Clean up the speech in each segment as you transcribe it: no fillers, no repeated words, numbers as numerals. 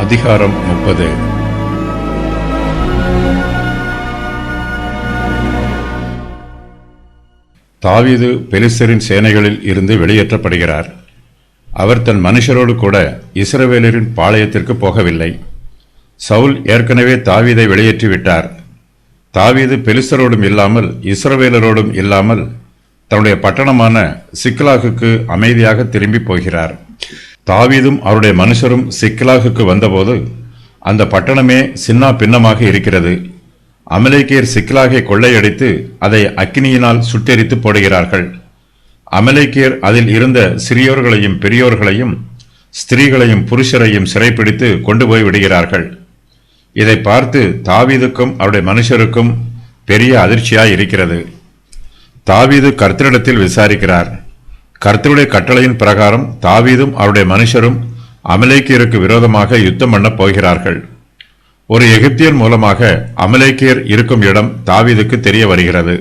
அதிகாரம் 30. தாவீது பெலிஸ்தரின் சேனைகளில் இருந்து வெளியேற்றப்படுகிறார். அவர் தன் மனுஷரோடு கூட இஸ்ரவேலரின் பாளையத்திற்கு போகவில்லை. சவுல் ஏற்கனவே தாவீதை வெளியேற்றிவிட்டார். தாவீது பெலிஸ்தரோடும் இல்லாமல் இஸ்ரவேலரோடும் இல்லாமல் தன்னுடைய பட்டணமான சிக்லாகுக்கு அமைதியாக திரும்பி போகிறார். தாவீதும் அவருடைய மனுஷரும் சிக்லாகுக்கு வந்தபோது அந்த பட்டணமே சின்னா பின்னமாக இருக்கிறது. அமலேக்கியர் சிக்லாகை கொள்ளையடித்து அதை அக்கினியினால் சுட்டெரித்து போடுகிறார்கள். அமலேக்கியர் அதில் இருந்த சிறியோர்களையும் பெரியோர்களையும் ஸ்திரீகளையும் புருஷரையும் சிறைப்பிடித்து கொண்டு போய் விடுகிறார்கள். இதை பார்த்து தாவீதுக்கும் அவருடைய மனுஷருக்கும் பெரிய அதிர்ச்சியாய் இருக்கிறது. தாவீது கர்த்தரிடத்தில் விசாரிக்கிறார். கர்த்தருடைய கட்டளையின் பிரகாரம் தாவீதும் அவருடைய மனுஷரும் அமலேக்கியருக்கு விரோதமாக யுத்தம் பண்ணப் போகிறார்கள். ஒரு எகிப்தியர் மூலமாக அமலேக்கியர் இருக்கும் இடம் தாவீதுக்கு தெரிய வருகிறது.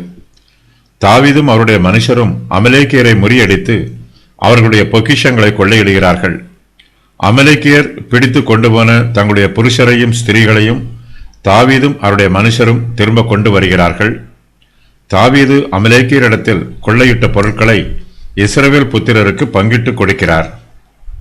தாவீதும் அவருடைய மனுஷரும் அமலேக்கியரை முறியடித்து அவர்களுடைய பொக்கிஷங்களை கொள்ளையிடுகிறார்கள். அமலேக்கியர் பிடித்து கொண்டு போன தங்களுடைய புருஷரையும் ஸ்திரீகளையும் தாவீதும் அவருடைய மனுஷரும் திரும்ப கொண்டு வருகிறார்கள். தாவீது அமலேக்கியரிடத்தில் கொள்ளையிட்ட பொருட்களை இஸ்ரவேல் புத்திரருக்கு பங்கிட்டு கொடுக்கிறார்.